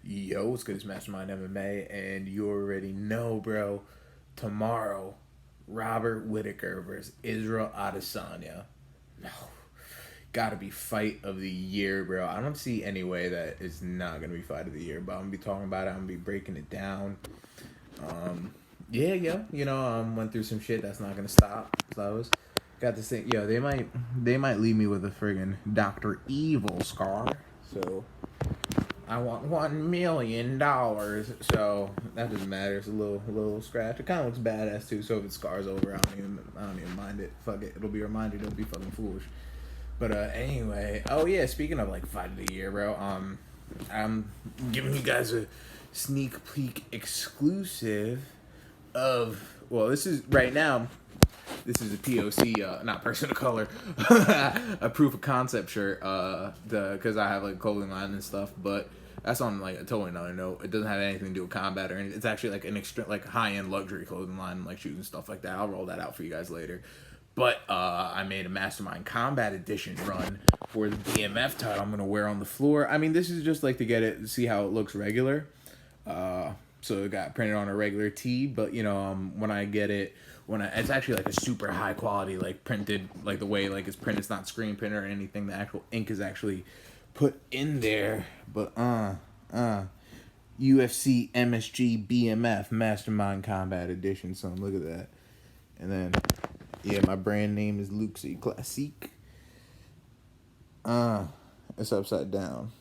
Yo, what's good? It's Mastermind MMA, and you already know, bro. Tomorrow, Robert Whittaker versus Israel Adesanya. No, gotta be fight of the year, bro. I don't see any way that it's not gonna be fight of the year, but I'm gonna be talking about it. I'm gonna be breaking it down. Yeah, went through some shit that's not gonna stop. So I was got this thing. Yo, they might leave me with a friggin' Doctor Evil scar. So I want $1 million. So that doesn't matter. It's a little scratch. It kind of looks badass too. So if it scars over, I don't even mind it. Fuck it. It'll be reminded. It'll be fucking foolish. But anyway. Oh yeah. Speaking of like fight of the year, bro. I'm giving you guys a sneak peek exclusive of. Well, this is right now. This is a POC, not person of color, a proof of concept shirt. Because I have like clothing line and stuff, but that's on like a totally another note. It doesn't have anything to do with combat or anything. It's actually like an extra, like high end luxury clothing line, like shoes and stuff like that. I'll roll that out for you guys later. But I made a Mastermind Combat Edition run for the BMF title. I'm gonna wear on the floor. I mean, this is just like to get it, see how it looks regular. So it got printed on a regular tee, but when I get it, it's actually like a super high quality, like printed, like the way like it's printed, it's not screen printed or anything. The actual ink is actually put in there. But UFC MSG BMF Mastermind Combat Edition. So look at that. And then my brand name is Luxy Classique. It's upside down.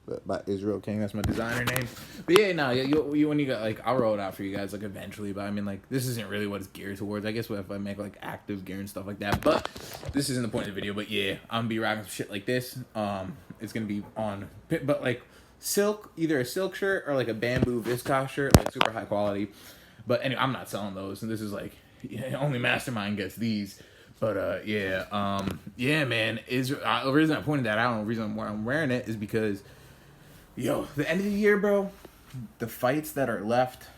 But by Israel King, that's my designer name. But yeah, no, you when you got like, I'll roll it out for you guys like eventually. But I mean, like, this isn't really what it's geared towards. I guess if I make like active gear and stuff like that. But this isn't the point of the video. But yeah, I'm gonna be rocking some shit like this. It's gonna be on, but like silk, either a silk shirt or like a bamboo viscose shirt, like super high quality. But anyway, I'm not selling those, and this is like only Mastermind gets these. But yeah, man. The reason I pointed that out, the reason why I'm wearing it is because. Yo, the end of the year, bro, the fights that are left,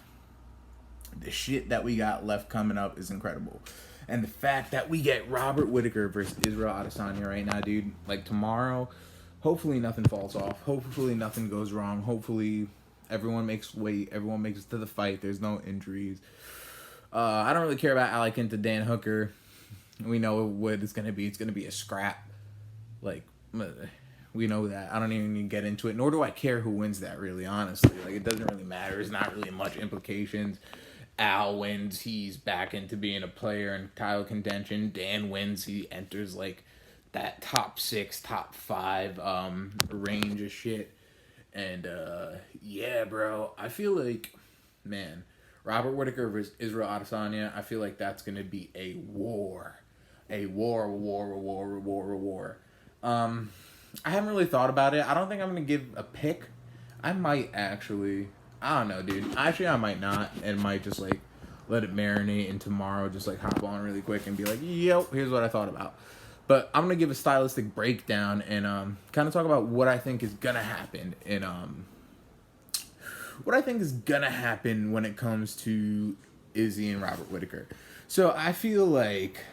the shit that we got left coming up is incredible. And the fact that we get Robert Whittaker versus Israel Adesanya right now, dude, like tomorrow, hopefully nothing falls off. Hopefully nothing goes wrong. Hopefully everyone makes weight. Everyone makes it to the fight. There's no injuries. I don't really care about Alec to Dan Hooker. We know what it's going to be. It's going to be a scrap. Like... We know that. I don't even need to get into it. Nor do I care who wins that, really, honestly. Like, it doesn't really matter. There's not really much implications. Al wins. He's back into being a player in title contention. Dan wins. He enters, like, that top 6, top 5 range of shit. And, yeah, bro. I feel like, man, Robert Whittaker versus Israel Adesanya, I feel like that's going to be a war. A war. I haven't really thought about it. I don't think I'm going to give a pick. I might actually. I don't know, dude. Actually, I might not. And might just, like, let it marinate. And tomorrow just, like, hop on really quick and be like, yo, here's what I thought about. But I'm going to give a stylistic breakdown and kind of talk about what I think is going to happen. And what I think is going to happen when it comes to Izzy and Robert Whittaker. So I feel like...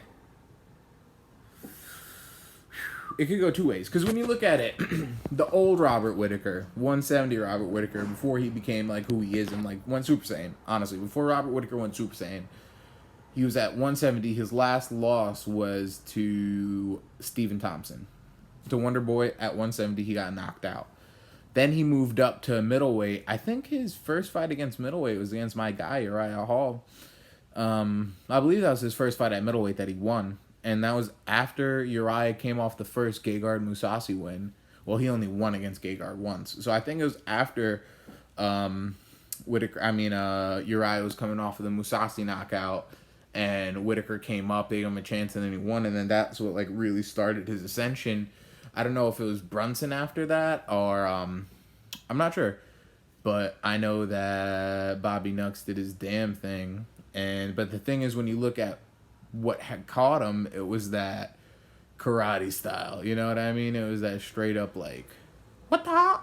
it could go two ways. Because when you look at it, the old Robert Whittaker, 170 Robert Whittaker, before he became like who he is and like went Super Saiyan, honestly, before Robert Whittaker went Super Saiyan, he was at 170. His last loss was to Stephen Thompson. To Wonder Boy at 170, he got knocked out. Then he moved up to middleweight. I think his first fight against middleweight was against my guy, Uriah Hall. I believe that was his first fight at middleweight that he won. And that was after Uriah came off the first Gegard Mousasi win. Well, he only won against Gegard once. So I think it was after Uriah was coming off of the Mousasi knockout. And Whittaker came up, they gave him a chance, and then he won. And then that's what like really started his ascension. I don't know if it was Brunson after that or I'm not sure. But I know that Bobby Knucks did his damn thing. But the thing is, when you look at what had caught him, it was that karate style, you know what I mean? It was that straight up like what the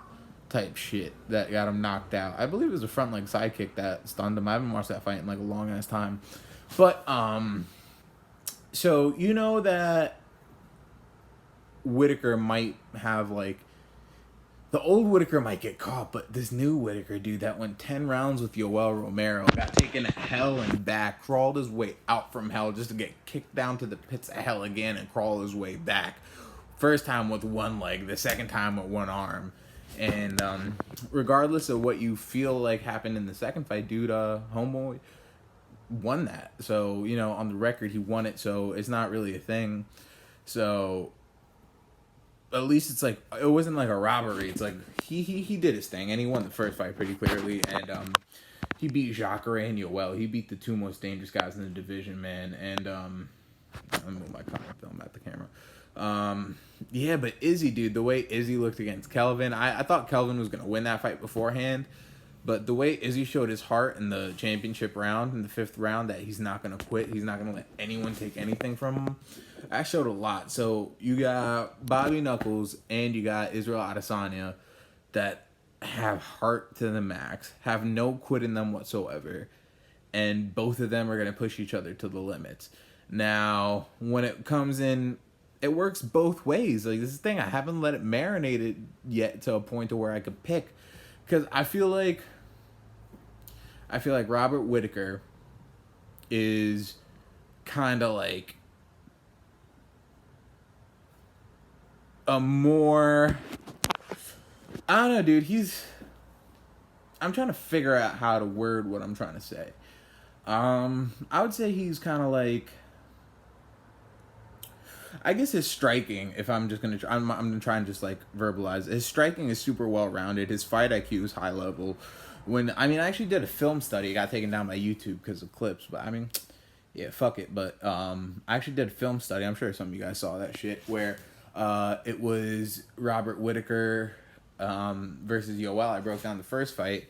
type shit that got him knocked out. I believe it was a front leg sidekick that stunned him. I haven't watched that fight in like a long ass time, but so you know that Whittaker might have like the old Whittaker might get caught, but this new Whittaker, dude, that went 10 rounds with Yoel Romero, got taken to hell and back, crawled his way out from hell just to get kicked down to the pits of hell again and crawl his way back. First time with one leg, the second time with one arm. And regardless of what you feel like happened in the second fight, dude, homeboy won that. So, you know, on the record, he won it, so it's not really a thing. So at least it's like, it wasn't like a robbery. It's like he did his thing, and he won the first fight pretty clearly. And he beat Jacare and Yoel. He beat the two most dangerous guys in the division, man. And let me move my comic film at the camera. Yeah, but Izzy, dude, the way Izzy looked against Kelvin, I thought Kelvin was gonna win that fight beforehand, but the way Izzy showed his heart in the championship round, in the 5th round, that he's not gonna quit, he's not gonna let anyone take anything from him, that showed a lot. So you got Bobby Knuckles and you got Israel Adesanya that have heart to the max, have no quit in them whatsoever, and both of them are gonna push each other to the limits. Now, when it comes in, it works both ways. Like, this is the thing, I haven't let it marinate it yet to a point to where I could pick, because I feel like Robert Whittaker is kind of like a more, I don't know, dude, I'm trying to figure out how to word what I'm trying to say. I would say he's kind of like, I guess his striking, if I'm just going to, I'm going to try and just like verbalize, his striking is super well rounded. His fight IQ is high level. I actually did a film study. It got taken down by YouTube because of clips, but yeah, fuck it. But I actually did a film study. I'm sure some of you guys saw that shit, where it was Robert Whittaker versus Yoel. I broke down the first fight,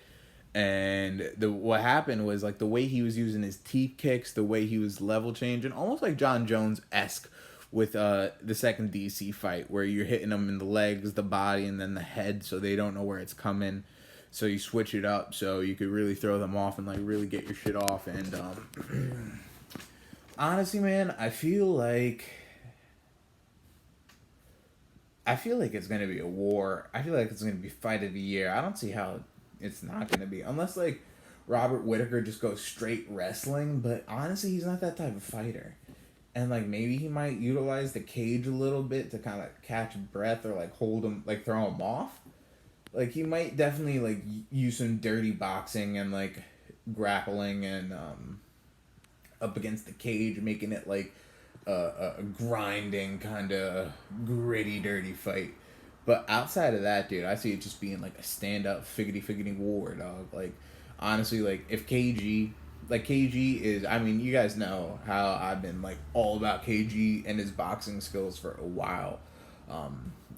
and what happened was, like, the way he was using his teeth kicks, the way he was level changing, almost like John Jones-esque with the second DC fight, where you're hitting them in the legs, the body, and then the head, so they don't know where it's coming. So you switch it up so you could really throw them off and like really get your shit off. And honestly, man, I feel like it's gonna be a war. I feel like it's gonna be fight of the year. I don't see how it's not gonna be, unless like Robert Whittaker just goes straight wrestling. But honestly, he's not that type of fighter. And like maybe he might utilize the cage a little bit to kind of catch breath, or like hold him, like throw him off. Like, he might definitely, like, use some dirty boxing and, like, grappling and up against the cage, making it, like, a grinding, kind of gritty, dirty fight. But outside of that, dude, I see it just being, like, a stand-up, figgity war, dog. Like, honestly, like, if KG is, you guys know how I've been, like, all about KG and his boxing skills for a while.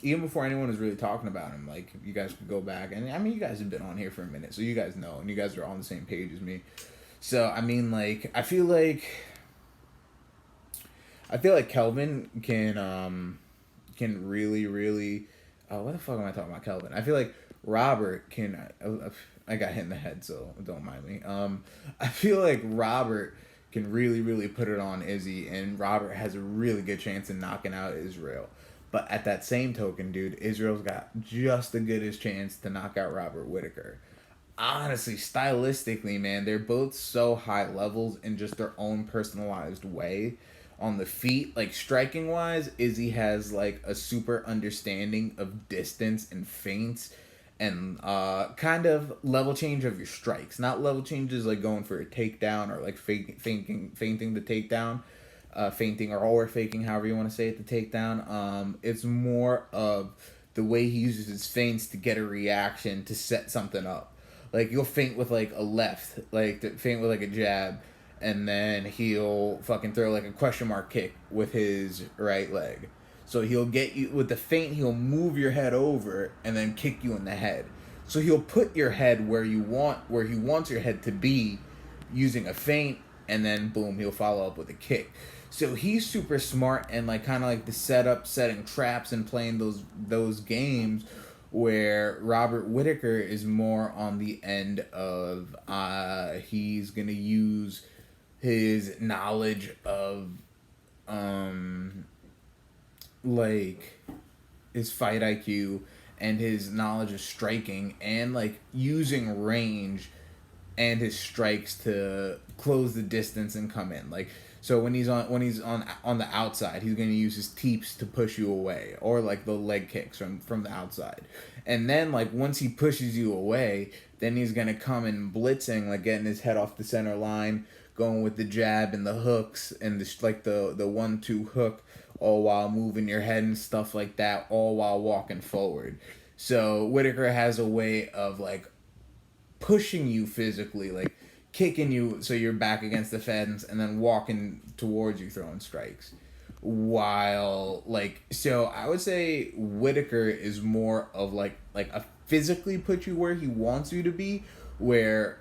Even before anyone was really talking about him, like, you guys could go back, and you guys have been on here for a minute, so you guys know, and you guys are on the same page as me. So like, I feel like Kelvin can really what the fuck am I talking about, Kelvin? I feel like Robert can, I got hit in the head, so don't mind me. I feel like Robert can really put it on Izzy, and Robert has a really good chance in knocking out Israel. But at that same token, dude, Israel's got just the goodest chance to knock out Robert Whittaker. Honestly, stylistically, man, they're both so high levels in just their own personalized way. On the feet, like, striking-wise, Izzy has, like, a super understanding of distance and feints and kind of level change of your strikes. Not level changes like going for a takedown or, like, feinting the takedown. Feinting or faking, however you want to say it, the takedown. It's more of the way he uses his feints to get a reaction, to set something up. Like, you'll feint with, like, a left, like, feint with, like, a jab, and then he'll fucking throw, like, a question mark kick with his right leg. So he'll get you, with the feint, he'll move your head over and then kick you in the head. So he'll put your head where he wants your head to be using a feint, and then boom, he'll follow up with a kick. So he's super smart, and like kind of like the setup, setting traps and playing those games, where Robert Whittaker is more on the end of he's gonna use his knowledge of like his fight IQ and his knowledge of striking and like using range and his strikes to close the distance and come in. Like, so when he's on the outside, he's going to use his teeps to push you away, or like the leg kicks from the outside. And then like once he pushes you away, then he's going to come in blitzing, like getting his head off the center line, going with the jab and the hooks and the 1-2 hook, all while moving your head and stuff like that, all while walking forward. So Whittaker has a way of like pushing you physically, like kicking you so you're back against the fence and then walking towards you throwing strikes. While like, so I would say Whittaker is more of like a physically put you where he wants you to be, where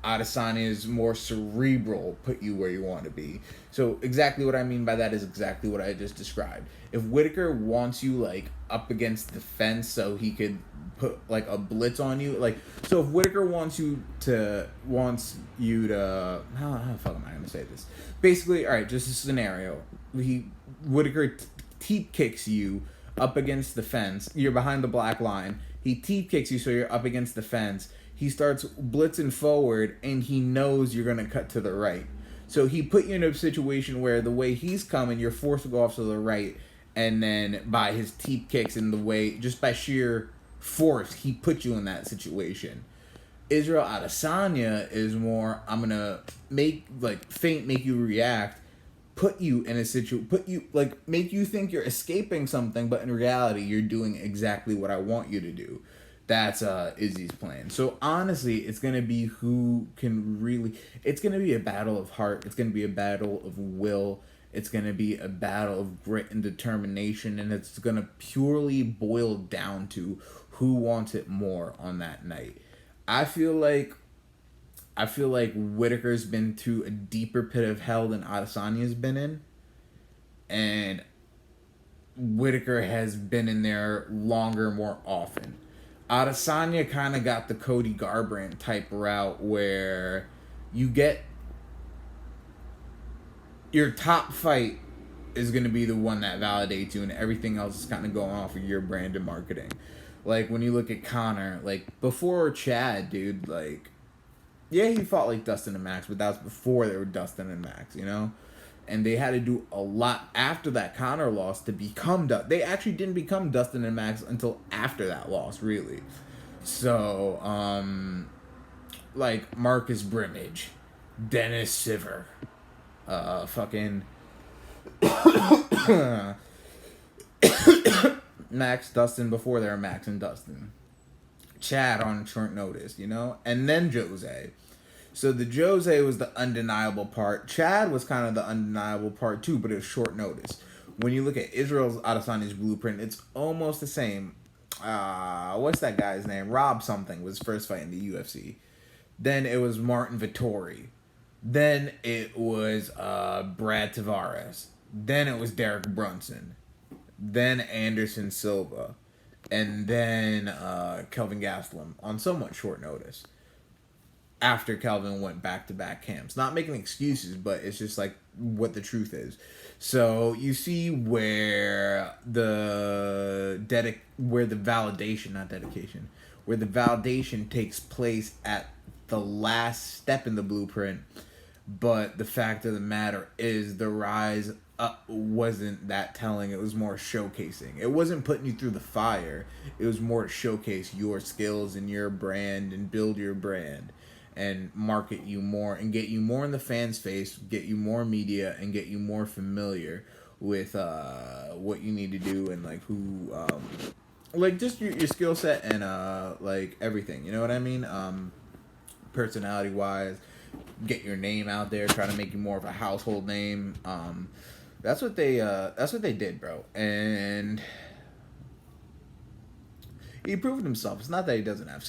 Adesanya is more cerebral, put you where you want to be. So exactly what I mean by that is exactly what I just described. If Whittaker wants you like up against the fence so he could put like a blitz on you, like, so if Whittaker wants you to how the fuck am I gonna say this? Basically, all right, just a scenario. Whittaker teep kicks you up against the fence. You're behind the black line. He teep kicks you so you're up against the fence. He starts blitzing forward, and he knows you're going to cut to the right. So he put you in a situation where the way he's coming, you're forced to go off to the right, and then by his teep kicks and the way, just by sheer force, he put you in that situation. Israel Adesanya is more, I'm going to make you react, put you in a make you think you're escaping something, but in reality, you're doing exactly what I want you to do. That's Izzy's plan. So honestly, it's gonna be who can really. It's gonna be a battle of heart. It's gonna be a battle of will. It's gonna be a battle of grit and determination, and it's gonna purely boil down to who wants it more on that night. I feel like Whittaker's been through a deeper pit of hell than Adesanya's been in, and Whittaker has been in there longer, more often. Adesanya kind of got the Cody Garbrandt type route where you get your top fight is going to be the one that validates you, and everything else is kind of going off of your brand and marketing. Like when you look at Conor, like before Chad, dude, like, yeah, he fought like Dustin and Max, but that was before they were Dustin and Max, you know? And they had to do a lot after that Conor loss to become They actually didn't become Dustin and Max until after that loss, really. So, like Marcus Brimage, Dennis Siver, fucking Max, Dustin before they were Max and Dustin. Chad on short notice, you know? And then Jose. So the Jose was the undeniable part. Chad was kind of the undeniable part too, but it was short notice. When you look at Israel Adesanya's blueprint, it's almost the same. What's that guy's name? Rob something was first fight in the UFC. Then it was Martin Vittori. Then it was Brad Tavares. Then it was Derek Brunson. Then Anderson Silva. And then Kelvin Gastelum on somewhat short notice. After Kelvin went back-to-back camps. Not making excuses, but it's just like what the truth is. So you see where the validation takes place at the last step in the blueprint. But the fact of the matter is the rise up wasn't that telling. It was more showcasing. It wasn't putting you through the fire. It was more to showcase your skills and your brand and build your brand and market you more and get you more in the fans' face, get you more media, and get you more familiar with what you need to do and like who, like just your skill set and like everything. You know what I mean? Personality wise, get your name out there, try to make you more of a household name. That's what they did, bro. And he proved himself. It's not that he doesn't have